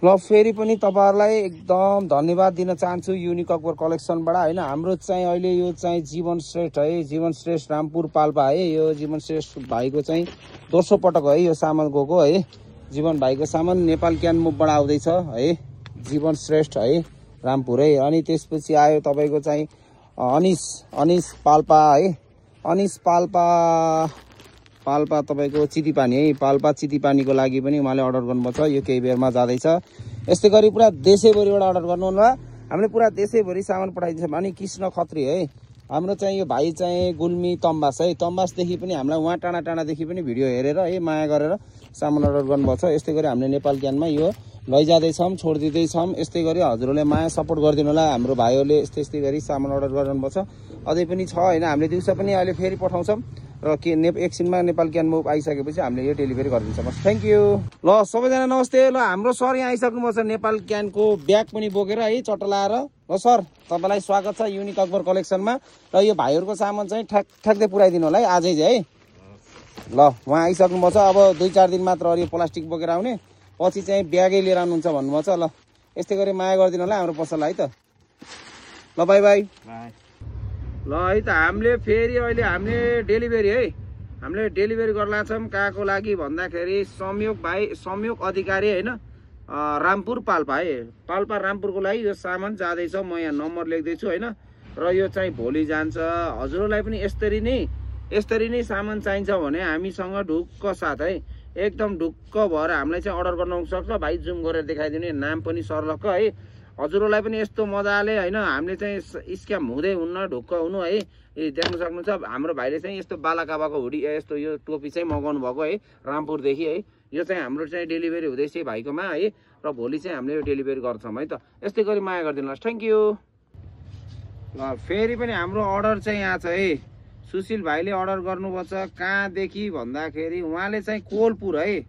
ल फेरि पनि तपाईहरुलाई एकदम धन्यवाद दिन चाहन्छु युनिक अकबर कलेक्सनबाट हैन। हाम्रो चाहिँ अहिले यो चाहिँ जीवन श्रेष्ठ है, जीवन श्रेष्ठ रामपुर पाल्पा है। यो जीवन श्रेष्ठ भाइको चाहिँ दोस्रो पटक है यो सामान गएको है। जीवन भाइको सामान नेपाल क्यान मुभबाट आउँदैछ है, जीवन श्रेष्ठ है रामपुर है। अनि त्यसपछि आयो तपाईको चाहिँ अनिस पाल्पा है, अनिस पाल्पा तपाईको चितीपानी है। पाल्पा चितीपानीको लागि पनि उहाँले अर्डर गर्नुभएको छ, यो केही बेरमा जाँदैछ। यस्तै गरी पुरा देशैभरिबाट अर्डर गर्नुहुन्न, हामीले पुरा देशैभरि सामान पठाइदिन्छौँ। अनि कृष्ण खत्री है, हाम्रो चाहिँ यो भाइ चाहिँ गुल्मी तम्बास है। तम्बासदेखि पनि हामीलाई उहाँ टाढा टाढादेखि पनि भिडियो हेरेर है माया गरेर सामान अर्डर गर्नुभएको छ। यस्तै गरी हामीले नेपाल क्यानमा यो लैजाँदैछौँ, छोडिदिँदैछौँ। यस्तै गरी हजुरहरूले माया सपोर्ट गरिदिनु होला। हाम्रो भाइहरूले यस्तै गरी सामान अर्डर गर्नुभएको छ, अझै पनि छ होइन। हामीले दिउँसो पनि अहिले फेरि पठाउँछौँ र के एकछिनमा नेपाल क्यान मुभ आइसकेपछि हामीले यो डेलिभरी गरिदिन्छौँ। Thank you. ल सबैजना नमस्ते। ल हाम्रो सर यहाँ आइसक्नुभएको छ नेपाल क्यानको ब्याग पनि बोकेर है, चटलाएर। ल सर तपाईँलाई स्वागत छ युनिक अकबर कलेक्सनमा। र यो भाइहरूको सामान चाहिँ ठ्याक्दै पुऱ्याइदिनु होला है आजै चाहिँ है। ल उहाँ आइसक्नुभएको छ, अब 2-4 दिन मात्र अरू प्लास्टिक बोकेर आउने, पछि चाहिँ ब्यागै लिएर आउनुहुन्छ भन्नुभएको छ। ल यस्तै गरी माया गरिदिनु होला हाम्रो पसललाई है त। ल बाई बाई। ल है त हामीले फेरि अहिले हामीले डेलिभरी है, हामीले डेलिभरी गर्ला छौँ। कहाँको लागि भन्दाखेरि संयोग अधिकारी होइन, रामपुर पाल्पा है। पाल्पा रामपुरको लागि यो सामान जाँदैछ। म यहाँ नम्बर लेख्दैछु होइन। र यो चाहिँ भोलि जान्छ। हजुरहरूलाई पनि यस्तरी नै सामान चाहिन्छ भने हामीसँग ढुक्क साथ है, एकदम ढुक्क भएर हामीलाई चाहिँ अर्डर गर्न सक्छ। भाइ जुम गरेर देखाइदिने, नाम पनि सर्लक्क है। हजुरहरूलाई पनि यस्तो मजाले होइन हामीले चाहिँ स्क्याम हुँदै हुन्न, ढुक्क हुनु है। देख्न सक्नुहुन्छ हाम्रो भाइले चाहिँ यस्तो बालाकाबाको हुडी यस्तो यो टोपी चाहिँ मगाउनु भएको है रामपुरदेखि है। यो चाहिँ हाम्रो चाहिँ डेलिभरी हुँदैछ भाइकोमा है, र भोलि चाहिँ हामीले यो डेलिभरी गर्छौँ है त। यस्तै गरी माया गरिदिनुहोस्। Thank you. ल फेरि पनि हाम्रो अर्डर चाहिँ यहाँ छ है। सुशील भाइले अर्डर गर्नुभएको छ। कहाँदेखि भन्दाखेरि उहाँले चाहिँ कोलपुर है,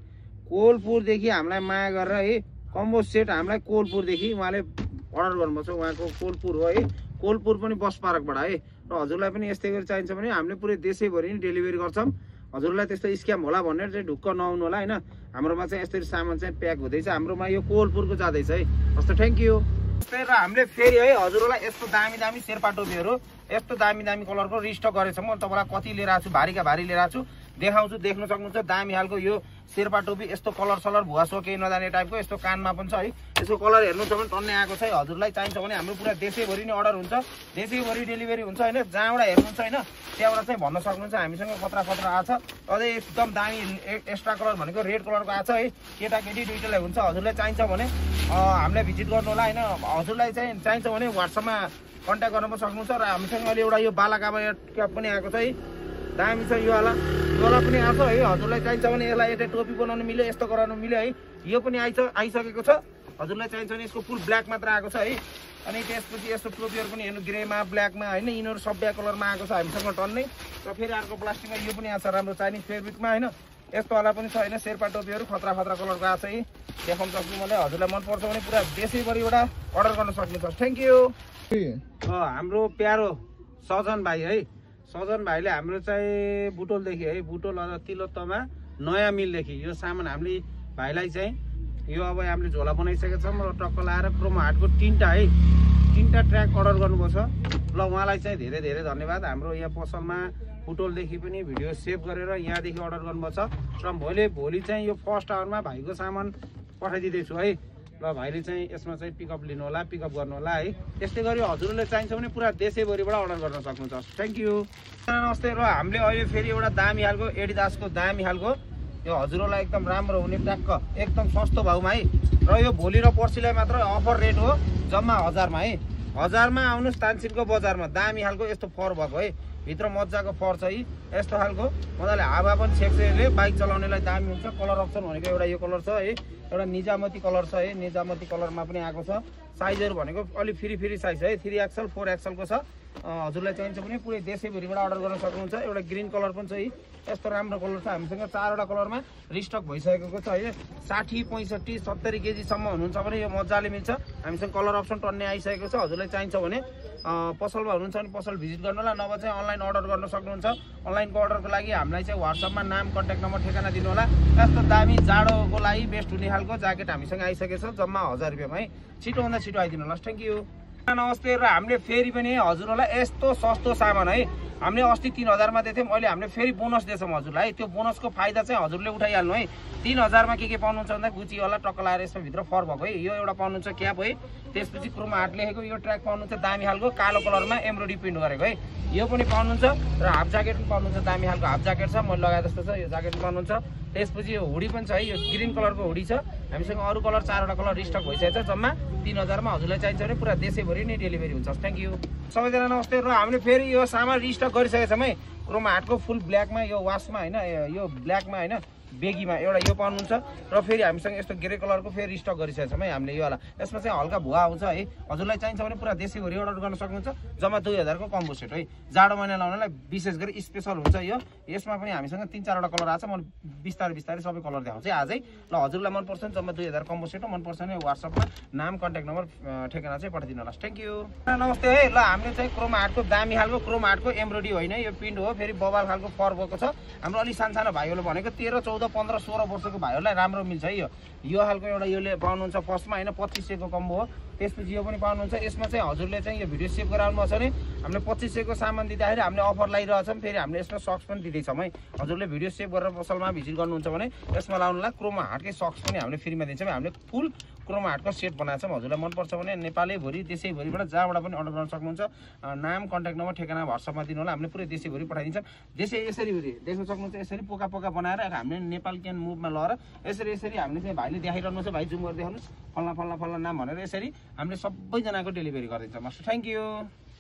कोलपुरदेखि हामीलाई माया गरेर है कम्बो सेट हामीलाई कोलपुरदेखि उहाँले अर्डर गर्नुभएको छ। उहाँको कोलपुर हो है, कोलपुर पनि बस पार्कबाट है। र हजुरलाई पनि यस्तै गरी चाहिन्छ भने हामीले पुरै देशैभरि नै डेलिभरी गर्छौँ। हजुरलाई त्यस्तो स्क्याम होला भनेर चाहिँ ढुक्क नआउनु होला होइन। हाम्रोमा चाहिँ यस्तरी सामान चाहिँ प्याक हुँदैछ। हाम्रोमा यो कोलपुरको जाँदैछ है। हस् त थ्याङ्क यू। त्यस्तै र हामीले फेरि है हजुरलाई यस्तो दामी शेर्पा टोपीहरू यस्तो दामी कलरको रिस्टक गरेछ। म तपाईँलाई कति लिएर आएको छु, भारी लिएर आएको छु, देखाउँछु। देख्न सक्नुहुन्छ दामी खालको यो शेर्पा टोपी। यस्तो कलर भुवासो केही नजाने टाइपको यस्तो कानमा पनि छ है। यसको कलर हेर्नुहुन्छ भने टन्नै आएको छ है। हजुरलाई चाहिन्छ भने हाम्रो पुरा देशैभरि नै अर्डर हुन्छ, देशैभरि डेलिभरी हुन्छ होइन। जहाँबाट हेर्नुहुन्छ होइन त्यहाँबाट चाहिँ भन्न सक्नुहुन्छ हामीसँग खतरा आएको छ। अझै एकदम दामी एक्स्ट्रा कलर भनेको रेड कलरको आएको छ है। केटाकेटी दुइटैलाई हुन्छ। हजुरलाई चाहिन्छ भने हामीलाई भिजिट गर्नु होला होइन। हजुरलाई चाहिँ चाहिन्छ भने व्हाट्सएपमा कन्ट्याक्ट गर्न पनि सक्नुहुन्छ। र हामीसँग अहिले एउटा यो बालाकाबा क्याप पनि आएको छ है, दामी छ यो वाला पनि आएको छ है। हजुरलाई चाहिन्छ भने यसलाई यता टोपी बनाउनु मिल्यो, यस्तो गराउनु मिल्यो है। यो पनि आइसकेको छ। हजुरलाई चाहिन्छ भने यसको फुल ब्ल्याक मात्र आएको छ है। अनि त्यसपछि यस्तो टोपीहरू पनि हेर्नु ग्रेमा ब्ल्याकमा होइन, यिनीहरू सबै कलरमा आएको छ हामीसँग टन्नै। र फेरि अर्को प्लास्टिकमा यो पनि आएको छ राम्रो चाइनिज फेब्रिकमा होइन। यस्तो वाला पनि छ होइन, शेर्पा टोपीहरू खतरा कलरको आएको छ है। देखाउन सक्छु मैले। हजुरलाई मनपर्छ भने पुरा देशैभरिबाट अर्डर गर्न सक्नुहुन्छ। Thank you. हाम्रो प्यारो सजन भाइ है, सजन भाइले हाम्रो चाहिँ बुटोलदेखि है, बुटोल तिलोत्तमा नयाँ मिलदेखि यो सामान हामीले भाइलाई चाहिँ यो अब हामीले झोला बनाइसकेका छौँ। र टक्क लाएर प्रोमो हाटको 3टा है, 3टा ट्र्याक अर्डर गर्नुभएको छ। ल उहाँलाई चाहिँ धेरै धन्यवाद। हाम्रो यहाँ पसलमा बुटोलदेखि पनि भिडियो सेभ गरेर यहाँदेखि अर्डर गर्नुभएको छ। र भोलि चाहिँ यो फर्स्ट आवरमा भाइको सामान पठाइदिँदैछु है। र भाइले चाहिँ यसमा चाहिँ पिकअप लिनु होला, पिकअप गर्नु होला है। त्यस्तै गरी हजुरले चाहिन्छ भने पुरा देशैभरिबाट अर्डर गर्न सक्नुहुन्छ। Thank you. नमस्ते। र हामीले अहिले फेरि एउटा दामी खालको एडिडासको दामी खालको यो हजुरहरूलाई एकदम राम्रो हुने ट्याक्क एकदम सस्तो भाउमा है। र यो भोलि र पर्सिलाई मात्र अफर रेट हो, जम्मा 1000मा है। 1000मा आउनुहोस् तानसिलको बजारमा। दामी खालको यस्तो फर भएको है, भित्र मजाको फर छ है। यस्तो खालको मजाले हावा पनि छेक्छ, बाइक चलाउनेलाई दामी हुन्छ। कलर अप्सन भनेको एउटा यो कलर छ है, एउटा निजामती कलर छ है। निजामती कलरमा पनि आएको छ। साइजहरू भनेको अलि फ्री साइज है, 3XL 4XL को छ। हजुरलाई चाहिन्छ भने पुरै देशैभरिबाट अर्डर गर्न सक्नुहुन्छ। एउटा ग्रिन कलर पनि छ है, यस्तो राम्रो कलर छ। हामीसँग 4वटा कलरमा रिस्टक भइसकेको छ है। 60, 65, 70 केजीसम्म हुनुहुन्छ भने यो मजाले मिल्छ। हामीसँग कलर अप्सन टन्नै आइसकेको छ। हजुरलाई चाहिन्छ भने पसलमा हुनुहुन्छ भने पसल भिजिट गर्नु होला, नभए चाहिँ अनलाइन अनलाइन अर्डर गर्न सक्नुहुन्छ। अनलाइनको अर्डरको लागि हामीलाई चाहिँ WhatsAppमा नाम कन्ट्याक्ट नम्बर ठेगाना दिनु होला। यस्तो दामी जाडोको लागि बेस्ट हुने खालको ज्याकेट हामीसँग आइसकेको छ जम्मा 1000 रुपैयाँमा है। छिटोभन्दा छिटो आइदिनु होला। Thank you. नमस्ते। र हामीले फेरि पनि हजुरहरूलाई यस्तो सस्तो सामान है हामीले अस्ति 3000 मा दिएको थियौँ, अहिले हामीले फेरि बोनस दिएछौँ हजुरलाई। त्यो बोनसको फाइदा चाहिँ हजुरले उठाइहाल्नु है। 3000 मा के पाउनुहुन्छ भन्दा गुची वाला टक्क लाएर यसमा भित्र फर भएको है। यो एउटा पाउनुहुन्छ क्याप है, त्यसपछि क्रोमा हार्ट लेखेको यो ट्र्याक पाउनुहुन्छ दामी खालको कालो कलरमा एम्ब्रोइडरी प्रिन्ट गरेको है। यो पनि पाउनुहुन्छ र हाफ ज्याकेट पनि पाउनुहुन्छ दामी खालको हाफ ज्याकेट छ, मैले लगाए जस्तो छ यो ज्याकेट पाउनुहुन्छ। त्यसपछि यो हुडी पनि छ है, यो ग्रिन कलरको हुडी छ। हामीसँग अरू कलर 4वटा कलर रिस्टक भइसकेको छ। जम्मा 3000 मा हजुरलाई चाहिन्छ भने पुरा देशैभरि नै डेलिभरी हुन्छ। थ्याङ्क यू सबैजना नमस्ते। र हामीले फेरि यो सामान रिस्टक गरिसकेको छौँ है। क्रोमा हार्टको फुल ब्ल्याकमा यो वासमा होइन, यो ब्ल्याकमा होइन बेगीमा एउटा यो पाउनुहुन्छ। र फेरि हामीसँग यस्तो ग्रे कलरको फेरि रिस्टक गरिसकेको छौँ है हामीले यो वाला। यसमा चाहिँ हल्का भुवा आउँछ है। हजुरलाई चाहिन्छ भने पुरा देशैभरि अर्डर गर्न सक्नुहुन्छ। जम्मा 2000 को कम्बो सेट है। जाडो महिना लाउनलाई विशेष गरी स्पेसल हुन्छ यो। यसमा पनि हामीसँग 3-4वटा कलर आएको छ। म बिस्तारै सबै कलर देखाउँछु आजै। ल हजुरलाई मनपर्छ भने जम्मा 2000 कम्बो सेट हो। मनपर्छ भने WhatsAppमा नाम कन्ट्याक्ट नम्बर ठेगाना चाहिँ पठाइदिनु होला। Thank you. नमस्ते है। ल हामीले चाहिँ क्रोमा हार्टको दामी खालको क्रोमा हार्टको एम्ब्रोइडरी होइन यो प्रिन्ट हो। फेरि बबाल खालको फर भएको छ। हाम्रो अलि सानो भाइहरूले भनेको 13, 14, 15, 16 वर्षको भाइहरूलाई राम्रो मिल्छ है यो खालको एउटा योले पाउनुहुन्छ फर्स्टमा होइन 2500 को कम्बो हो। त्यसपछि यो पनि पाउनुहुन्छ। यसमा चाहिँ हजुरले चाहिँ यो भिडियो सेभ गराउनु भएको छ भने हामीले 2500 को सामान दिँदाखेरि हामीले अफर लगाइरहेछौँ। फेरि हामीले यसमा सक्स पनि दिँदैछौँ है। हजुरले भिडियो सेभ गरेर पसलमा भिजिट गर्नुहुन्छ भने यसमा लाउनुलाई क्रोमा हार्टकै सक्स पनि हामीले फ्रीमा दिन्छौँ। हामीले फुल क्रोमा हार्टको सेट बनाएको छौँ। हजुरलाई मनपर्छ भने नेपालैभरि देशैभरिबाट जहाँबाट पनि अर्डर गर्न सक्नुहुन्छ। नाम कन्ट्याक्ट नम्बर ठेगाना WhatsAppमा दिनु होला। हामीले पुरै देशैभरि पठाइदिन्छौँ। यसरी देख्न सक्नुहुन्छ। यसरी पोका बनाएर हामीले नेपाल क्यान मुभमा लगेर यसरी हामीले चाहिँ भाइले देखाइरहनु छ। भाइ जुम गरेर देखाउनुहोस् फल्ना नाम भनेर यसरी हामीले सबैजनाको डेलिभरी गरिदिन्छौँ। Master thank you.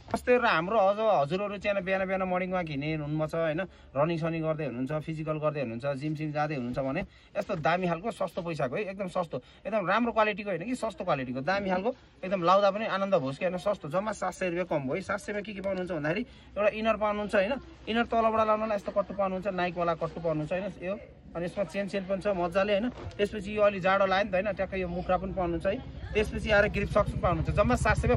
जस्तै र हाम्रो हजुरहरू चाहिँ बिहान मर्निङमा हिँड्ने हुनुहुन्छ होइन, रनिङ सनिङ गर्दै हुनुहुन्छ, फिजिकल गर्दै हुनुहुन्छ, जिम जाँदै हुनुहुन्छ भने यस्तो दामी खालको सस्तो पैसाको है, एकदम सस्तो, एकदम राम्रो क्वालिटीको होइन कि सस्तो क्वालिटीको दामी खालको एकदम लाउँदा पनि आनन्द होस् कि होइन सस्तो। जम्मा 700 रुपियाँ कम्बो है। 700 मा के पाउनुहुन्छ भन्दाखेरि एउटा इनर पाउनुहुन्छ होइन। इनर तलबाट लाउनलाई यस्तो कट्टु पाउनुहुन्छ, नाइकवाला कट्टु पाउनुहुन्छ होइन यो। अनि यसमा चेन पनि छ मजाले होइन। त्यसपछि यो अलि जाडो लाग्यो नि त होइन, ट्याक्कै यो मुख्रा पनि पाउनुहुन्छ है। त्यसपछि आएर ग्रिप सक्स पनि पाउनुहुन्छ। जम्मा 700 मा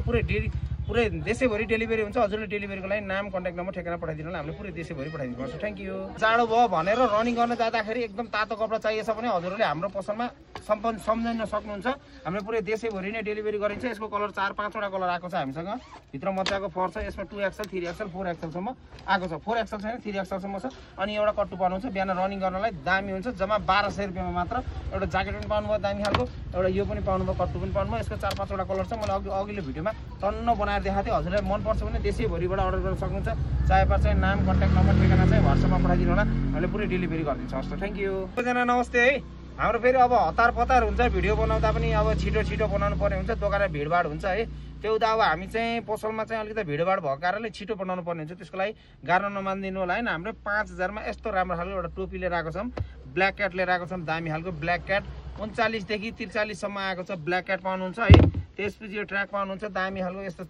पुरै देशैभरि डेलिभरी हुन्छ। हजुरले डेलिभरीको लागि नाम कन्ट्याक्ट नम्बर ठेगाना पठाइदिनु होला। हामीले पुरै देशैभरि पठाइदिनुपर्छ। Thank you. जाडो भयो भनेर रनिङ गर्न जाँदाखेरि एकदम तातो कपडा चाहिएछ भने हजुरले हाम्रो पसलमा सम्झिन सक्नुहुन्छ। हामीले पुरै देशैभरि नै डेलिभरी गरिन्छ। यसको कलर 4-5वटा कलर आएको छ हामीसँग। भित्र मजाको फर छ। यसमा 2XL, 3XL, 4XL सम्म आएको छ। 4XL छैन, 3XL सम्म छ। अनि एउटा कट्टु पाउनुहुन्छ। बिहान रनिङ गर्नलाई दामी हुन्छ। जम्मा 1200 रुपियाँमा मात्र एउटा ज्याकेट पनि पाउनुभयो दामी खालको, एउटा यो पनि पाउनुभयो, कट्टु पनि पाउनुभयो। यसको 4-5वटा कलर छ। मैले अघिल्लो भिडियोमा टन्न बनाएर देखाएको थिएँ। हजुरलाई मनपर्छ भने देशैभरिबाट अर्डर गर्न सक्नुहुन्छ। चाहिँ नाम कन्ट्याक्ट नम्बर ठेगाना चाहिँ WhatsAppमा पठाइदिनु होला। हामीले पुरै डेलिभरी गरिदिन्छ। हस् त थ्याङ्क यू। सबैजना नमस्ते है। हाम्रो फेरि अब हतार हुन्छ भिडियो बनाउँदा पनि अब छिटो बनाउनु पर्ने हुन्छ। दोकानमा भिडभाड हुन्छ है। त्यो त अब हामी चाहिँ पसलमा चाहिँ अलिकति भिडभाड भएको कारणले छिटो बनाउनु पर्ने हुन्छ। त्यसको लागि गाह्रो नमानिदिनु होला होइन। हाम्रो 5000 मा यस्तो राम्रो खालको एउटा टोपी लिएर आएको छौँ। ब्ल्याक क्याट लिएर आएको छौँ। दामी खालको ब्ल्याक क्याट 39 देखि 43 सम्म आएको छ। ब्ल्याक क्याट पाउनुहुन्छ है। त्यसपछि यो ट्र्याक पाउनुहुन्छ दामी खालको। यस्तो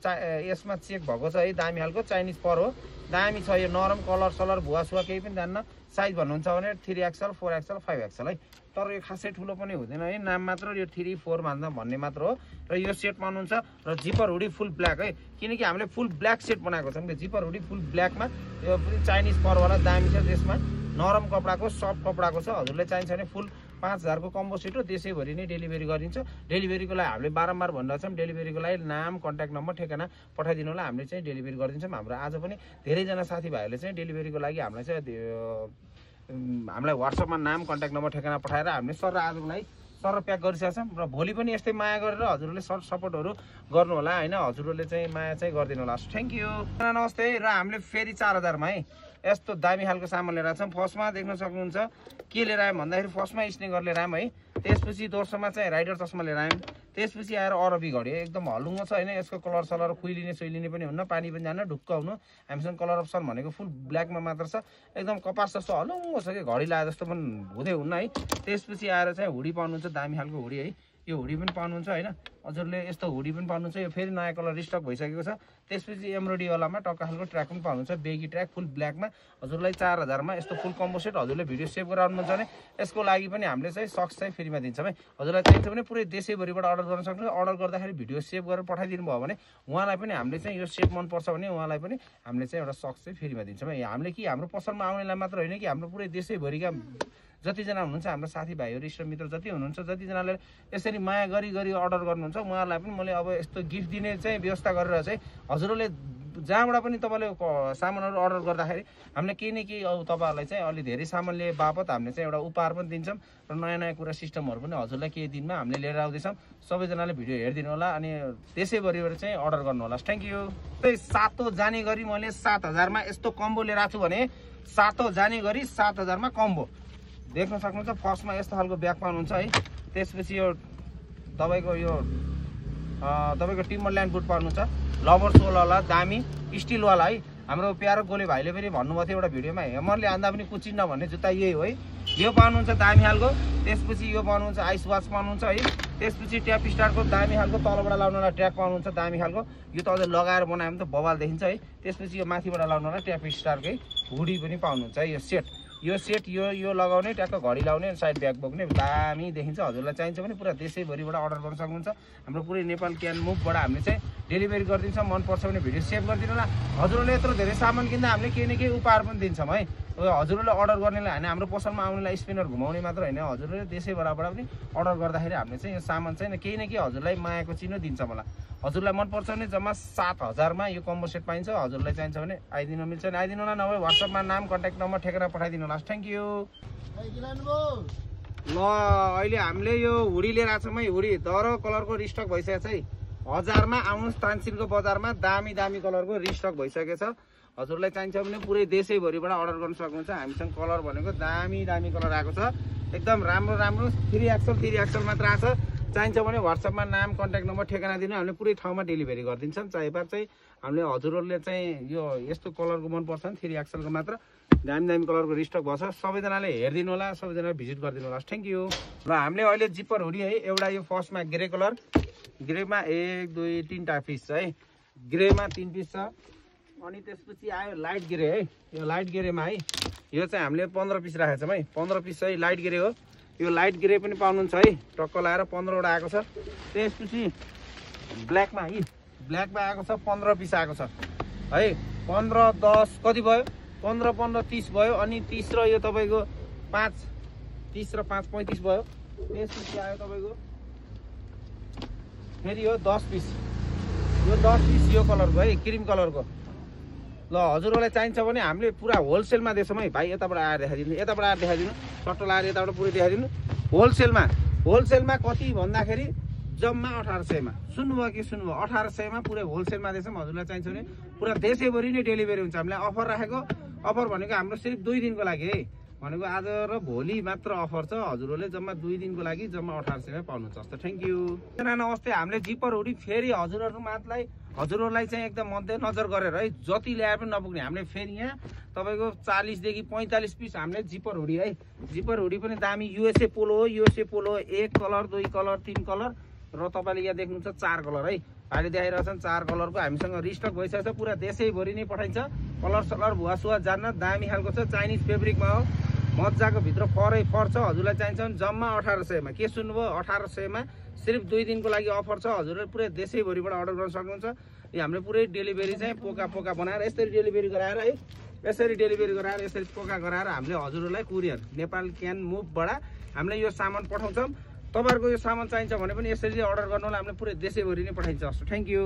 यसमा चेक भएको छ है। दामी खालको चाइनिज पर हो। दामी छ यो। नरम कलर सलर भुवा सुवा केही पनि जान्न। साइज भन्नुहुन्छ भने 3XL, 4XL, 5XL है। तर यो खासै ठुलो पनि हुँदैन है। नाम मात्र यो 3, 4 भन्ने मात्र हो। र यो सेट पाउनुहुन्छ। र जिपर हुडी फुल ब्ल्याक है। किनकि हामीले फुल ब्ल्याक सेट बनाएको छौँ। जिपर हुडी फुल ब्ल्याकमा यो पनि चाइनिज परवाला दामी छ। त्यसमा नरम कपडाको सफ्ट कपडाको छ। हजुरले चाहिन्छ भने फुल 5000 को कम्बो सेट हो। देशैभरि नै डेलिभरी गरिन्छ। डेलिभरीको लागि हामीले बारम्बार भनिरहेको छौँ। डेलिभरीको लागि नाम कन्ट्याक्ट नम्बर ठेगाना पठाइदिनु होला। हामीले चाहिँ डेलिभरी गरिदिन्छौँ। हाम्रो आज पनि धेरैजना साथीभाइहरूले चाहिँ डेलिभरीको लागि हामीलाई चाहिँ हामीलाई WhatsAppमा नाम कन्ट्याक्ट नम्बर ठेगाना पठाएर हामीले सर आजको लागि सर प्याक गरिसकेको छौँ। र भोलि पनि यस्तै माया गरेर हजुरहरूले सपोर्टहरू गर्नु होला होइन। हजुरहरूले चाहिँ माया चाहिँ गरिदिनु होला। Thank you. नमस्ते। र हामीले फेरि 4000 मा है यस्तो दामी खालको सामान लिएर आएको छौँ। फर्स्टमा देख्न सक्नुहुन्छ के लिएर आयौँ भन्दाखेरि फर्स्टमा स्नेकर लिएर आयौँ है। त्यसपछि दोस्रोमा चाहिँ राइडर चस्मा लिएर आयौँ। त्यसपछि आएर अरबी घडी एकदम हलुङ्गो छ होइन। यसको कलर सलर खुइलिने पनि हुन्न, पानी पनि जान्न, ढुक्क हुनु। हामीसँग कलर अप्सन भनेको फुल ब्ल्याकमा मात्र छ। एकदम कपास जस्तो हलुङ्गो छ कि घडी लाए जस्तो पनि हुँदै हुन्न है। त्यसपछि आएर चाहिँ हुडी पाउनुहुन्छ। दामी खालको हुडी है। यो हुडी पनि पाउनुहुन्छ होइन। हजुरले यस्तो हुडी पनि पाउनुहुन्छ। यो फेरि नयाँ कलर रिस्टक भइसकेको छ। त्यसपछि एम्ब्रोइडरीवालामा टक्का खालको ट्र्याक पनि पाउनुहुन्छ, बेगी ट्र्याक फुल ब्ल्याकमा हजुरलाई 4000 मा यस्तो फुल कम्बो सेट हजुरले भिडियो सेभ गरेर आउनुहुन्छ भने यसको लागि पनि हामीले चाहिँ सक्स चाहिँ फ्रीमा दिन्छौँ है। हजुरलाई चाहिन्छ भने पुरै देशैभरिबाट अर्डर गर्न सक्नुहुन्छ। अर्डर गर्दाखेरि भिडियो सेभ गरेर पठाइदिनु भयो भने उहाँलाई पनि हामीले चाहिँ यो सेट मनपर्छ भने उहाँलाई पनि हामीले चाहिँ एउटा सक्स चाहिँ फ्रीमा दिन्छौँ है। हामीले कि हाम्रो पसलमा आउनेलाई मात्र होइन कि हाम्रो पुरै देशैभरिका जतिजना हुनुहुन्छ हाम्रो साथीभाइहरू इष्टमित्र जति हुनुहुन्छ, जतिजनाले यसरी माया गरी गरी अर्डर गर्नुहुन्छ उहाँहरूलाई पनि मैले अब यस्तो गिफ्ट दिने चाहिँ व्यवस्था गरेर चाहिँ हजुरहरूले जहाँबाट पनि तपाईँले सामानहरू अर्डर गर्दाखेरि हामीले केही न केही अब तपाईँहरूलाई चाहिँ अलि धेरै सामान लिए बापत हामीले चाहिँ एउटा उपहार पनि दिन्छौँ र नयाँ नयाँ कुरा सिस्टमहरू पनि हजुरलाई केही दिनमा हामीले लिएर आउँदैछौँ। सबैजनाले भिडियो हेरिदिनु होला अनि त्यसैभरिबाट चाहिँ अर्डर गर्नु होला। Thank you. त्यही 7 जाने गरी मैले 7000 मा यस्तो कम्बो लिएर आएको छु भने 7 जाने गरी 7000 मा कम्बो देख्न सक्नुहुन्छ। फर्स्टमा यस्तो खालको ब्याग पाउनुहुन्छ है। त्यसपछि यो तपाईँको टिम्बरल्यान्ड बुट पाउनुहुन्छ, लभर सोलवाला दामी स्टिलवाला है। हाम्रो प्यारो गोले भाइले पनि भन्नुभएको थियो एउटा भिडियोमा हेमरले हान्दा पनि कुचिन्न भन्ने जुत्ता यही हो है। यो पाउनुहुन्छ दामी खालको। त्यसपछि यो पाउनुहुन्छ आइस वाच पाउनुहुन्छ है। त्यसपछि ट्याप स्टारको दामी खालको तलबाट लाउनलाई ट्र्याक पाउनुहुन्छ दामी खालको। यो त अझ लगाएर बनायो भने त बवाल देखिन्छ है। त्यसपछि यो माथिबाट लाउनलाई ट्याप स्टारकै हुडी पनि पाउनुहुन्छ है। यो सेट यो लगाउने ट्याक्क घडी लाउने साइड ब्याग बोक्ने दामी देखिन्छ। हजुरलाई चाहिन्छ भने पुरा देशैभरिबाट अर्डर गर्न सक्नुहुन्छ। हाम्रो पुरै नेपाल क्यान मुभबाट हामीले चाहिँ डेलिभरी गरिदिन्छौँ। मनपर्छ भने भिडियो सेभ गरिदिनु होला। हजुरहरूले यत्रो धेरै सामान किन्दा हामीले केही न केही उपहार पनि दिन्छौँ है। हजुरहरूले अर्डर गर्नेलाई होइन, हाम्रो पसलमा आउनेलाई स्पिनर घुमाउने मात्र होइन, हजुरहरूले देशैभरिबाट पनि अर्डर गर्दाखेरि हामीले चाहिँ यो सामान चाहिँ केही न केही हजुरलाई मायाको चिन्ह दिन्छौँ होला। हजुरलाई मनपर्छ भने जम्मा 7000 मा यो कम्बो सेट पाइन्छ। हजुरलाई चाहिन्छ भने आइदिनु मिल्छ भने आइदिनु होला, नभए व्हाट्सएपमा नाम कन्ट्याक्ट नम्बर ठेकेर पठाइदिनु होला। Thank you. ल अहिले हामीले यो हुडी लिएर आएको छौँ है। हुडी दरो कलरको रिस्टक भइसकेको छ है। 1000 मा आउनुहोस् तानसिलको बजारमा दामी दामी कलरको रिस्टक भइसकेको छ। हजुरलाई चाहिन्छ भने पुरै देशैभरिबाट अर्डर गर्न सक्नुहुन्छ। हामीसँग कलर भनेको दामी दामी कलर आएको छ, एकदम राम्रो राम्रो 3XL मात्र आएको छ। चाहिन्छ भने व्हाट्सएपमा नाम कन्ट्याक्ट नम्बर ठेगाना दिनु, हामीले पुरै ठाउँमा डेलिभरी गरिदिन्छौँ। चाहिएबार चाहिँ हामीले हजुरहरूले चाहिँ यो यस्तो कलरको मनपर्छ भने 3XL को मात्र दामी दामी कलरको रिस्टक भएको छ। सबैजनाले हेरिदिनु होला, सबैजनाले भिजिट गरिदिनु होला। Thank you. र हामीले अहिले जिपर हुडी है, एउटा यो फर्स्टमा ग्रे कलर, ग्रेमा 1 2 3टा पिस छ है। ग्रेमा 3 पिस छ। अनि त्यसपछि आयो लाइट ग्रे है। यो लाइट ग्रेमा है, यो चाहिँ हामीले 15 पिस राखेको छौँ है। 15 पिस है, लाइट ग्रे हो। यो लाइट ग्रे पनि पाउनुहुन्छ है, टक्क लाएर 15 वटा आएको छ। त्यसपछि ब्ल्याकमा है, ब्ल्याकमा आएको छ 15 पिस आएको छ है। 15 10 कति भयो, 15 15 30 भयो। अनि 30 र यो तपाईँको 5, 30 र 5 35 भयो। त्यसपछि आयो तपाईँको फेरि यो 10 पिस, यो 10 पिस यो कलरको है, क्रिम कलरको। ल हजुरहरूलाई चाहिन्छ भने हामीले पुरा होलसेलमा दिन्छौँ है भाइ। यताबाट आएर देखाइदिनु, यताबाट आएर देखाइदिनु, सट्टो लाएर यताबाट पुरै देखाइदिनु। होलसेलमा कति भन्दाखेरि जम्मा 1800 मा। सुन्नुभयो कि सुन्नुभयो, 1800 मा पुरै होलसेलमा दिन्छौँ। हजुरलाई चाहिन्छ भने पुरा देशैभरि नै डेलिभरी हुन्छ। हामीले अफर राखेको, अफर भनेको हाम्रो सिर्फ 2 दिनको लागि है, भनेको आज र भोलि मात्र अफर छ। हजुरहरूले जम्मा 2 दिनको लागि जम्मा 1800 मा पाउनुहुन्छ जस्तो। Thank you. नमस्ते। हामीले जिपर हुडी फेरि हजुरहरूलाई चाहिँ एकदम मध्यनजर गरेर है, जति ल्याए पनि नपुग्ने हामीले फेरि यहाँ तपाईँको 40 देखि 45 पिस हामीले जिपर हुडी है। जिपर हुडी पनि दामी युएसए पोलो हो। USA polo 1 colour 2 colour 3 colour र तपाईँले यहाँ देख्नुहुन्छ 4 कलर है। अहिले देखाइरहेछन् 4 कलरको हामीसँग रिस्टक भइसकेको छ। पुरा देशैभरि नै पठाइन्छ। कलर सलर भुवा जान्न दामी खालको छ। चाइनिज फेब्रिकमा हो, मजाको भित्र फर छ। हजुरलाई चाहिन्छ भने जम्मा 1800 मा। के सुन्नुभयो, 1800 मा सिर्फ 2 दिनको लागि अफर छ। हजुरले पुरै देशैभरिबाट अर्डर गर्न सक्नुहुन्छ। यो हामीले पुरै डेलिभरी चाहिँ पोका बनाएर यसरी डेलिभरी गराएर है, यसरी डेलिभरी गराएर यसरी पोका गराएर हामीले हजुरहरूलाई कुरियर नेपाल क्यान मुभबाट हामीले यो सामान पठाउँछौँ। तपाईँहरूको यो सामान चाहिन्छ भने पनि यसरी अर्डर गर्नु होला। हामीले पुरै देशैभरि नै पठाइन्छ जस्तो। Thank you.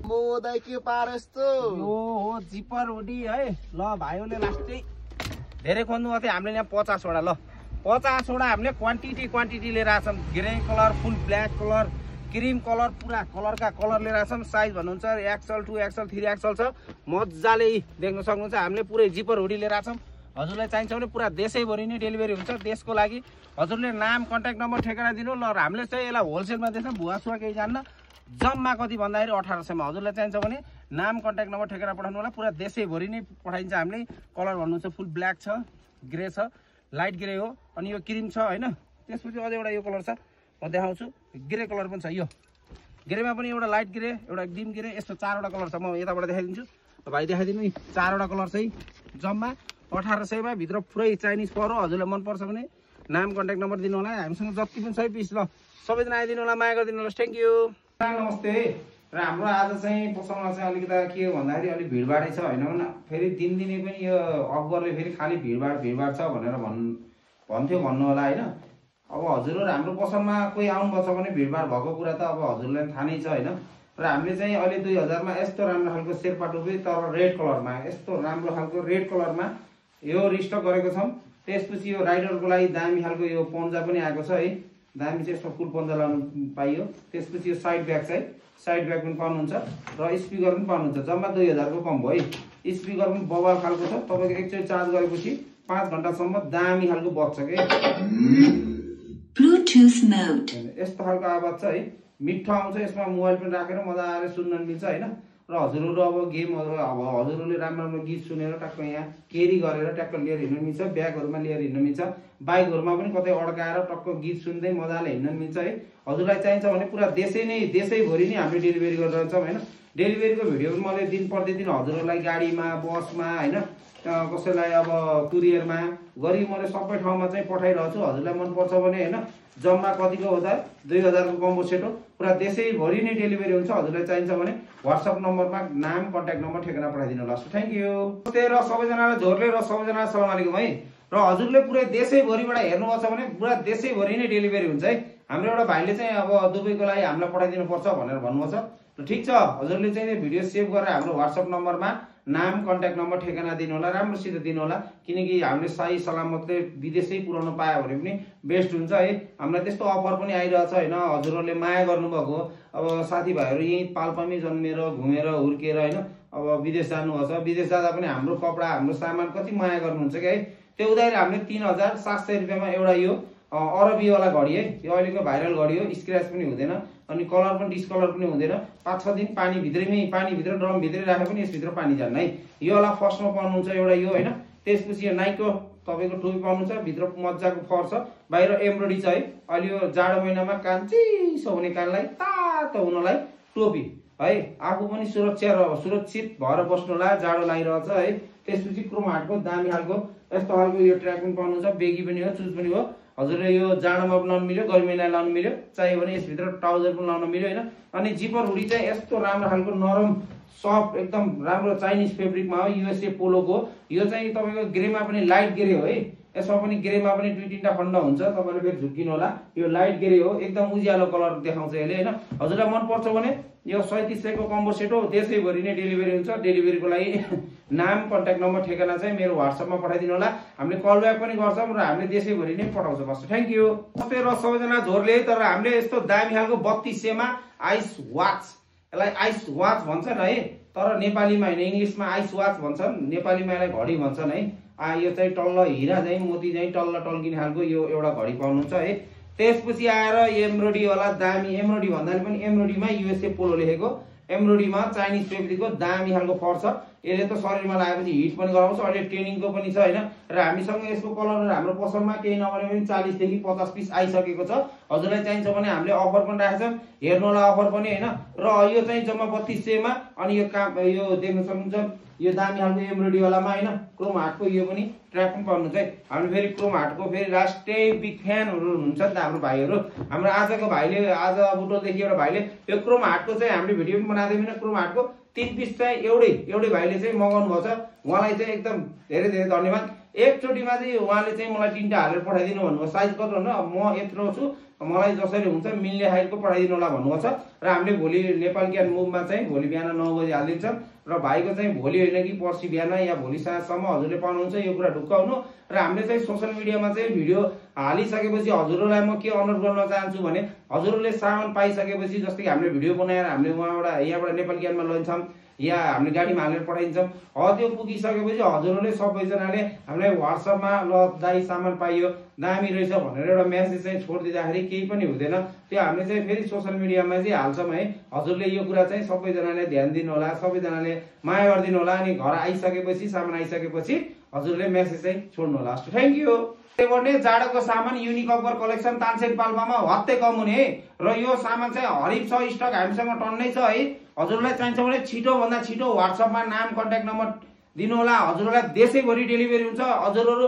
यो हो जिपर हुडी है। ल भाइहरूले लास्टै धेरै खोज्नुभएको थियो, हामीले यहाँ 50 वटा। ल 50 वटा हामीले क्वान्टिटी लिएर आछौँ। ग्रे कलर, फुल ब्ल्याक कलर, क्रिम कलर, पुरा कलरका कलर लिएर आछौँ। साइज भन्नुहुन्छ XL 2XL 3XL छ। मजाले देख्न सक्नुहुन्छ। हामीले पुरै जिपर हुडी लिएर आछौँ। हजुरलाई चाहिन्छ भने पुरा देशैभरि नै डेलिभरी हुन्छ। देशको लागि हजुरले नाम कन्ट्याक्ट नम्बर ठेगाना दिनु। ल हामीले चाहिँ यसलाई होलसेलमा दिन्छौँ, भुवा केही जान्न। जम्मा कति भन्दाखेरि 1800 मा। हजुरलाई चाहिन्छ भने नाम कन्ट्याक्ट नम्बर ठेगाना पठाउनु होला। पुरा देशैभरि नै पठाइन्छ हामीले। कलर भन्नुहुन्छ फुल ब्ल्याक छ, ग्रे छ, लाइट ग्रे हो, अनि यो क्रिम छ हैन। त्यसपछि अझै एउटा यो कलर छ, म देखाउँछु ग्रे कलर पनि छ यो ग्रेमा पनि एउटा लाइट ग्रे एउटा डिम ग्रे यस्तो 4वटा कलर छ म यताबाट देखाइदिन्छु भाइ देखाइदिनु नि 4वटा कलर चाहिँ जम्मा 1800 मा भित्र पुरै चाइनिज परो हजुरलाई मन पर्छ भने नाम कन्ट्याक्ट नम्बर दिनु होला हामीसँग जति पनि छ पिस ल सबैजना आइदिनु होला माया गरिदिनु होला थ्यांक यू नमस्ते र हाम्रो आज चाहिँ पसलमा चाहिँ अलिकति के हो भन्दाखेरि अलि भिडभाडै छ हैन फेरि दिनदिनै पनि यो अकबरले फेरि खाली भिडभाड छ भनेर भन्थ्यो भन्नु होला हैन अब हजुरहरु हाम्रो पसलमा कोही आउनुभछ भने भिडभाड भएको कुरा त अब हजुरलाई थाहा नै छ हैन र हामीले चाहिँ अहिले 2000 मा यस्तो राम्रो खालको शेर्पा टोपी तर रेड कलरमा यस्तो राम्रो खालको रेड कलरमा यो रिस्टक गरेको छौं त्यसपछि यो राइडरको लागि दामी खालको यो पन्जा पनि आएको छ है दामी चाहिँ यस्तो फुल पन्जा लाउनु पाइयो त्यसपछि यो साइड ब्याग पनि पाउनुहुन्छ र स्पिकर पनि पाउनुहुन्छ जम्मा 2000 को कम भयो है स्पिकर पनि बवाल खालको छ तपाईको एकचोटी चार्ज गरेपछि 5 घण्टासम्म दामी खालको बज्छ के ब्लुटुथ मोड यस्तो खालको आवाज छ है मिठो आउँछ यसमा मोबाइल पनि राखेर मजाले सुन्न मिल्छ हैन र हजुरहरु अब गेमहरु अब हजुरहरुले राम्रो गीत सुनेर टक्क यहाँ केरी गरेर ट्याक्क लिएर हिँड्न मिल्छ ब्यागहरुमा लिएर हिँड्न मिल्छ बाइकहरुमा पनि कतै अड्काएर टक्क गीत सुन्दै मजाले हिँड्न मिल्छ है हजुरलाई चाहिन्छ भने पुरा देशैभरि नै हामीले डेलिभरी गरिरहन्छौं हैन डेलिभरीको भिडियो पनि मैले दिन प्रतिदिन हजुरहरुलाई गाडीमा बसमा हैन कसैलाई अब कुरियरमा गरी मैले सबै ठाउँमा चाहिँ पठाइरहेछु हजुरलाई मन पर्छ भने हैन जम्मा कतिको हो त 2000 को कम्बो सेट हो पुरा देशैभरि नै डेलिभरी हुन्छ हजुरलाई चाहिन्छ भने WhatsApp नम्बरमा नाम कन्ट्याक्ट नम्बर ठेगाना पठाइदिनु होला थ्यांक यू र सबैजनालाई झोरले र सबैजनालाई अस्सलाम वालेकुम है र हजुरले पुरै देशैभरिबाट हेर्नुभछ भने पुरा देशैभरि नै डेलिभरी हुन्छ है हाम्रो एउटा भाइले चाहिँ अब दुबईको लागि हामीलाई पठाइदिनु पर्छ भनेर भन्नुभछ र ठीक छ हजुरले चाहिँ भिडियो सेभ गरेर हाम्रो WhatsApp नम्बरमा नाम कन्ट्याक्ट नम्बर ठेगाना दिनु होला राम्रोसित दिनु होला किनकि हामीले सही सलामतले विदेशै पुर्याउन पायो भने पनि बेस्ट हुन्छ है हामीलाई त्यस्तो अफर पनि आइरहेछ हैन हजुरहरुले माया गर्नुभएको अब साथीभाइहरु यही पाल्पामै जन्मेर घुमेर हुर्केर हैन अब विदेश जानुभछ विदेश जाँदा पनि हाम्रो कपडा हाम्रो सामान कति माया गर्नुहुन्छ के है त्यो उदाहरण हामीले 3700 रुपैयाँमा एउटा यो अरबी वाला घडी है यो अहिलेको भाइरल घडी हो स्क्रैच पनि हुँदैन अनि कलर पनि डिस्कलर पनि हुँदैन 5-6 दिन पानी भित्र ड्रम भित्रै राखे पनि यस भित्र पानी जान्न है यो वाला फर्स्टमा पाउनुहुन्छ एउटा यो हैन त्यसपछि यो नाइकको तपाईको टोपी पाउनुहुन्छ भित्र मज्जाको फर छ बाहिर एम्ब्रोइडरी छ है अलि यो जाडो महिनामा कान चिसो हुने कानलाई तातो हुनलाई टोपी है आफू पनि सुरक्षित भएर बस्नुलाई जाडो लागिरहेछ है त्यसपछि क्रोमाटको दामी खालको यस्तो खालको यो ट्र्याक पनि पाउनुहुन्छ बेगी पनि हो चुज पनि हो हजुरले यो जाडोमा पनि लाउन मिल्यो गर्मी महिना लाउन मिल्यो चाहियो भने यसभित्र ट्राउजर पनि लाउन मिल्यो हैन अनि जिपर हुडी चाहिँ यस्तो राम्रो खालको नरम सफ्ट एकदम राम्रो चाइनिज फेब्रिकमा हो युएसए पोलोको यो चाहिँ तपाईको ग्रेमा पनि लाइट ग्रे हो है यसमा पनि ग्रेमा पनि 2-3टा खण्ड हुन्छ तपाईले फेरि झुक्किनु होला यो लाइट ग्रे हो एकदम उज्यालो कलर देखाउँछ यसले हैन हजुरलाई मन पर्छ भने यो 3700 को कम्बो सेट हो देशैभरि नै डेलिभरी हुन्छ डेलिभरीको लागि नाम कन्ट्याक्ट नम्बर ठेगाना चाहिँ मेरो WhatsApp मा पठाइदिनु होला हामीले कल ब्याक पनि गर्छौं र हामीले देशैभरि नै पठाउँछौं बस थ्यांक यू नमस्ते र सबैजना झोरले तर हामीले यस्तो दामी खालको 3200 मा आइस वाच यसलाई आइस वाच भन्छन् है तर नेपालीमा हैन इंग्लिशमा आइस वाच भन्छन् नेपालीमा यसलाई घडी भन्छन् है यो चाहिँ टल्ल हिरा चाहिँ मोती चाहिँ टल्ल टल्किने खालको यो एउटा घडी पाउनुहुन्छ है त्यसपछि आएर एम्ब्रोइडरी वाला दामी एम्ब्रोइडरी भन्दा पनि एम्ब्रोइडरीमा युएसए पोलो लेखेको एम्ब्रोइडरीमा चाइनिज फेब्रिकको दामी खालको फर छ यसले त शरीरमा लागेपछि हिट पनि गराउँछ अहिले ट्रेनिङको पनि छ हैन र हामीसँग यसको कलर हाम्रो पसलमा केही नभने पनि 40 देखि 50 पिस आइसकेको छ हजुरलाई चाहिन्छ भने हामीले अफर पनि राखेको छौं हेर्नु होला अफर पनि हैन र यो चाहिँ जम्मा 3200 मा अनि यो देख्न सक्नुहुन्छ यो दामी खालको एम्ब्रोइडरी वालामा हैन क्रोम हार्टको यो पनि ट्र्याक पनि पाउनुहुन्छ है हामी फेरि क्रोम हार्टको फेरि राष्ट्रिय बिग फ्यानहरु हुनुहुन्छ नि त हाम्रो भाइहरु हाम्रो आजको भाइले आज बुटोलदेखि एउटा भाइले यो क्रोम हार्टको चाहिँ हामीले भिडियो पनि बनादै पनि क्रोम हार्टको 3 पिस चाहिँ एउटै भाइले चाहिँ मगाउनु भएको छ उहाँलाई चाहिँ एकदम धेरै धेरै धन्यवाद एकचोटीमा चाहिँ उहाँले चाहिँ मलाई 3टा हालेर पठाइदिनु भन्नुभयो साइज कति भन्नु म यत्रो छु मलाई जसरी हुन्छ मिल्ने हाइटको पठाइदिनु होला भन्नुभएको छ र हामीले भोलि नेपाल क्यान मुभमा चाहिँ भोलि बिहान 9 बजे हालिदिन्छौं र भाइको चाहिँ भोलि होइन कि पर्सि बिहान या भोलि साँझसम्म हजुरले पाउनुहुन्छ यो कुरा ढुक्काउनु र हामीले चाहिँ सोशल मिडियामा चाहिँ भिडियो हालिसकेपछि हजुरहरूलाई म के अनुरोध गर्न चाहन्छु भने हजुरहरूले सामान पाइसकेपछि जस्तै कि हामीले भिडियो बनाएर हामीले यहाँबाट नेपाल क्यानमा लैन्छौं या हामीले गाडीमा हालेर पठाइन्छौं त्यो पुगिसकेपछि हजुरहरूले सबैजनाले हामीलाई WhatsApp मा ल दाइ सामान पाइयो दामी रहेछ भनेर एउटा मेसेज चाहिँ छोडिदिँदाखेरि केही पनि हुँदैन त्यो हामीले चाहिँ फेरि सोशल मिडियामा चाहिँ हाल्छौं है हजुरले यो कुरा चाहिँ सबैजनाले ध्यान दिनु होला सबैजनाले माया गरिदिनु होला अनि घर आइसकेपछि सामान आइसकेपछि हजुरले मेसेज चाहिँ छोड्नु होला। हस् थ्यांक यू। गर्ने जाडोको सामान युनिक अकबर कलेक्सन तानसेन पाल्पामा हत्ते कम हुने र यो सामान चाहिँ हरिफ छ, स्टक हामीसँग टन्नै छ है। हजुरलाई चाहिन्छ भने छिटो भन्दा छिटो व्हाट्सएपमा नाम कन्ट्याक्ट नम्बर दिनु होला। हजुरलाई देशैभरि डेलिभरी हुन्छ। हजुरहरू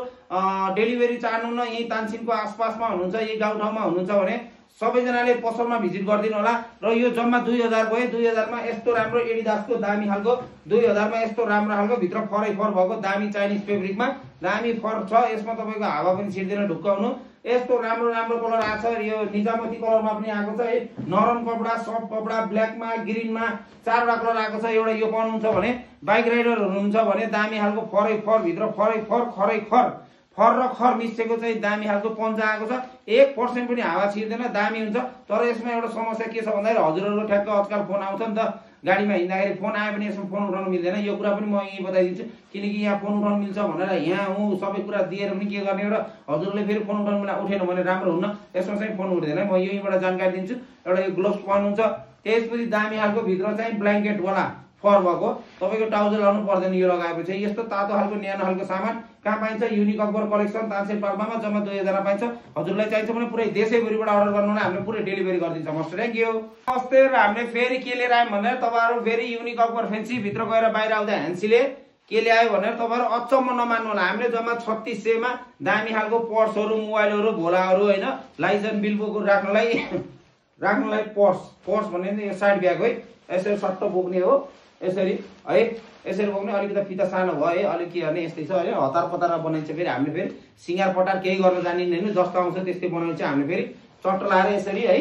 डेलिभरी चाहनुहुन्न, यही तानसेनको आसपासमा हुनुहुन्छ, यही गाउँठाउँमा हुनुहुन्छ भने सबैजनाले पसलमा भिजिट गरिदिनु होला। र यो जम्मा 2000 भयो। 2000 मा यस्तो राम्रो एडिडासको दामी खालको 2000 मा यस्तो राम्रो खालको भित्र फरै फर भएको दामी चाइनिज फेब्रिकमा दामी फर छ। यसमा तपाईको हावा पनि छिर्दैन ढुक्काउनु। यस्तो राम्रो राम्रो कलर आछ। यो निजामती कलरमा पनि आएको छ है। नरम कपडा, सफ्ट कपडा, ब्ल्याकमा, ग्रीनमा चारवटा कलर आएको छ। एउटा यो पाउनुहुन्छ भने बाइक राइडर हुनुहुन्छ भने दामी खालको फरै फर भित्र फरै फर खरै खर फर र खर मिसेको चाहिँ दामी खालको पन्जा आएको छ। 1% पनि हावा छिर्दैन, दामी हुन्छ। तर यसमा एउटा समस्या के छ भन्दाखेरि हजुरहरुको ठ्याक्क आजकल फोन आउँछ नि त, गाडीमा हिँड्दाखेरि फोन आयो भने यसमा फोन उठाउन मिल्दैन। यो कुरा पनि म यही बताइदिन्छु, किनकि यहाँ फोन उठाउन मिल्छ भनेर यहाँ हूँ सबै कुरा दिएर पनि के गर्ने र हजुरले फेरि फोन उठाउन उठेन भने राम्रो हुन्न। यसमा चाहिँ फोन उठ्दैन। म यहीबाट जानकारी दिन्छु। एउटा यो ग्लोभ्स पाउनुहुन्छ, त्यसपछि दामी खालको भित्र चाहिँ ब्ल्याङ्केट वाला फर भएको तपाईको ट्राउजर लाउनु पर्दैन। यो लगाएपछि यस्तो तातो खालको न्यानो खालको सामान कहाँ पाइन्छ? युनिक अकबर कलेक्सन तानसेन पाल्पामा जम्मा 2000 पाइन्छ। हजुरलाई चाहिन्छ भने पुरै देशैभरिबाट अर्डर गर्नु होला, हामीले पुरै डेलिभरी गरिदिन्छौँ। हस् थ्यांक यू। नमस्ते। र हामीले फेरि के लिएर आयौँ भनेर तपाईहरु फेरि युनिक अकबर फेन्सी भित्र गएर बाहिर आउँदा ह्यान्सीले के ल्यायो भनेर तपाईहरु अचम्म नमान्नु होला। हामीले जम्मा 3600 मा दामी खालको पर्सहरु, मोबाइलहरु, भोलाहरु हैन, लाइसेन्स बिल बोक राख्नलाई पर्स भन्ने यो साइड ब्याग है। यसरी सट्ट बोक्ने हो, यसरी है, यसरी बोक्ने। अलिकति फिता सानो भयो है, अलिक के गर्ने यस्तै छ है। हतार पतार बनाइन्छ। फेरि हामीले फेरि सिंगार पटार केही गर्न जानिन्न हैन, जस्तो आउँछ त्यस्तै बनाउँछ। हामीले फेरि चट्ट लाएर यसरी है।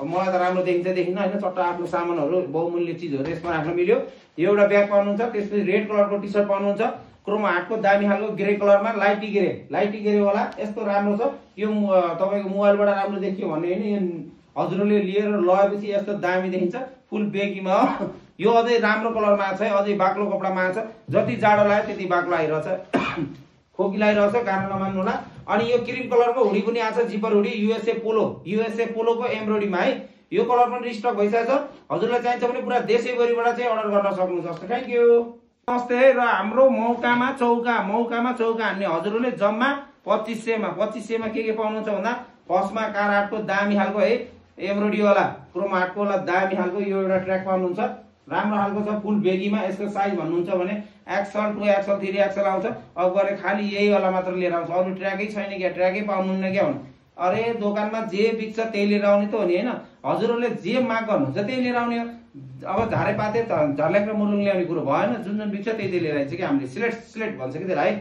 मलाई त राम्रो देखिन्छ देखिन्न हैन, चट्ट आफ्नो सामानहरु बहुमूल्य चीजहरु यसमा राख्न मिल्यो। यो एउटा ब्याग पाउनुहुन्छ। त्यसपछि रेड कलरको टी सर्ट पाउनुहुन्छ, क्रोम हार्टको दामी खालको ग्रे कलरमा, लाइटी ग्रे वाला यस्तो राम्रो छ। यो तपाईको मोबाइलबाट राम्रो देखियो भन्ने हैन, यो हजुरले लिएर लगेपछि यस्तो दामी देखिन्छ। फुल बेगीमा हो। यो अझै राम्रो कलरमा छ, अझै बाक्लो कपडामा छ। जति जाडो लाग्यो त्यति बाक्लो आइरहेछ, खोकी लागिरहेछ, गाह्रो नमान्नु होला। अनि यो क्रीम कलरको हुडी पनि आछ, जिपर हुडी, युएसए पोलोको एम्ब्रोइडरीमा है। यो कलर पनि रिस्टक भइसकेछ। हजुरलाई चाहिन्छ भने पुरा देशैभरिबाट चाहिँ अर्डर गर्न सक्नुहुन्छ। Thank you. नमस्ते। र हाम्रो मौकामा चौका हान्ने हजुरले जम्मा 2500 मा के पाउनुहुन्छ भन्दा फर्स्टमा कारहाटको दामी खालको है, एम्ब्रोइडरी वाला, क्रोम हार्टको वाला दामी खालको यो एउटा ट्र्याक पाउनुहुन्छ। राम्रो खालको छ, फुल बेगीमा। यसको साइज भन्नुहुन्छ भने एक्सएल 2 एक्सएल 3 एक्सएल आउँछ। अब गरे खाली यही वाला मात्र लिएर आउँछ, अरु ट्र्याकै छैन क्या, ट्र्याकै पाउनुहुन्न क्या हुनु। अरे दोकानमा जे बिक्छ त्यही लिएर आउने त हो नि हैन। हजुरहरूले जे माग गर्नुहुन्छ त्यही लिएर आउने हो। अब झारेपाते झर्ल्याक र मुलुङ ल्याउने कुरो भएन। जुन बिक्छ त्यही लिएर आइन्छ कि हामीले सिलेक्ट भन्छ कि त्यसलाई है।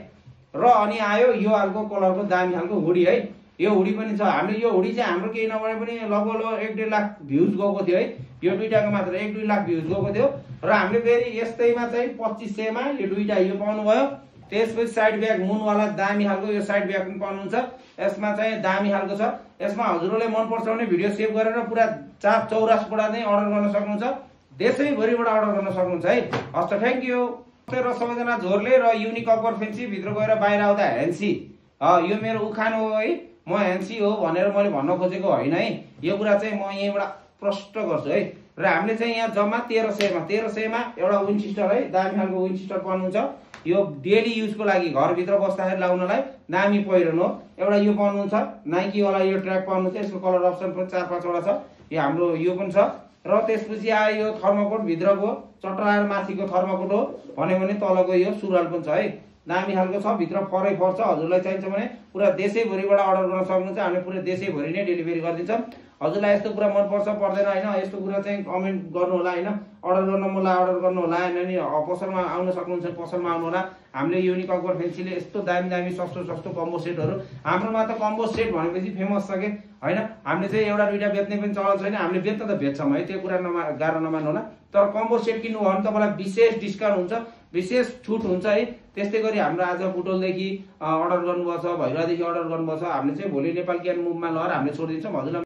र अनि आयो यो खालको कलरको दामी खालको हुडी है। यो हुडी पनि छ। हामीले यो हुडी चाहिँ हाम्रो केही नभए पनि लगभग 1.5 लाख भ्यूज गएको थियो है। यो दुईटाको मात्र 1-2 लाख भ्यूज गएको थियो। र हामीले फेरि यस्तैमा चाहिँ 2500 मा यो दुईटा यो पाउनु भयो। त्यसपछि साइड ब्याग मुन वाला दामी खालको यो साइड ब्याग पनि पाउनुहुन्छ। यसमा चाहिँ दामी खालको छ। यसमा हजुरले मन पर्छ भने भिडियो सेभ गरेर पुरा चाप चौरासबाट चाहिँ अर्डर गर्न सक्नुहुन्छ। देशैभरिबाट अर्डर गर्न सक्नुहुन्छ है। हस् त थ्यांक यू। र सबैजना झोरले र युनिक अकबर फेन्सी भित्र गएर बाहिर आउँदा ह्यान्सी, यो मेरो उखान हो है। म ह्यान्सी हो भनेर मैले भन्न खोजेको होइन है। यो कुरा चाहिँ म यहीँबाट प्रष्ट गर्छु है। र हामीले चाहिँ यहाँ जम्मा 1300 मा एउटा विन्चेस्टर है, दामी खालको विन्चेस्टर पाउनुहुन्छ। यो डेली युजको लागि घरभित्र बस्दाखेरि लाउनलाई दामी पहिरन हो। एउटा यो पाउनुहुन्छ, नाइकी वाला यो ट्र्याक पाउनुहुन्छ। यसको कलर अप्सन पनि 4-5 वटा छ। यो हाम्रो यो पनि छ। र त्यसपछि आयो यो थर्मोकोट भित्रको, चट्राएर माथिको थर्मोकोट हो भने तलको यो सुरुवाल पनि छ है। दामी खालको छ, भित्र फरै फर छ। हजुरलाई चाहिन्छ भने पुरा देशैभरिबाट अर्डर गर्न सक्नुहुन्छ। हामीले पुरै देशैभरि नै डेलिभरी गरिदिन्छौँ। हजुरलाई यस्तो कुरा मन पर्छ पर्दैन हैन, यस्तो कुरा चाहिँ कमेन्ट गर्नु होला हैन। अर्डर गर्न मलाई अर्डर गर्नु होला हैन। पसलमा आउन सक्नुहुन्छ, पसलमा आउनु होला। हामीले युनिक अकबर फेन्सीले यस्तो दामी सस्तो कम्बो सेटहरु, हाम्रोमा त कम्बो सेट भनेपछि फेमस छ के हैन। हामीले चाहिँ एउटा दुईटा बेच्ने पनि चलन छैन। हामीले बेच्न त बेच्छौँ है, त्यो कुरा गाह्रो नमान्नु होला। तर कम्बो सेट किन्नु हो भने तपाईलाई विशेष डिस्काउन्ट हुन्छ, विशेष छुट हुन्छ है। त्यस्तै गरी हाम्रो आज बुटोलदेखि अर्डर गर्नुभएको छ, भैरवादेखि अर्डर गर्नुभएको छ, हामीले चाहिँ भोलि नेपाल ज्ञान मुभमा लगेर हामीले छोडिदिन्छौँ। हजुरलाई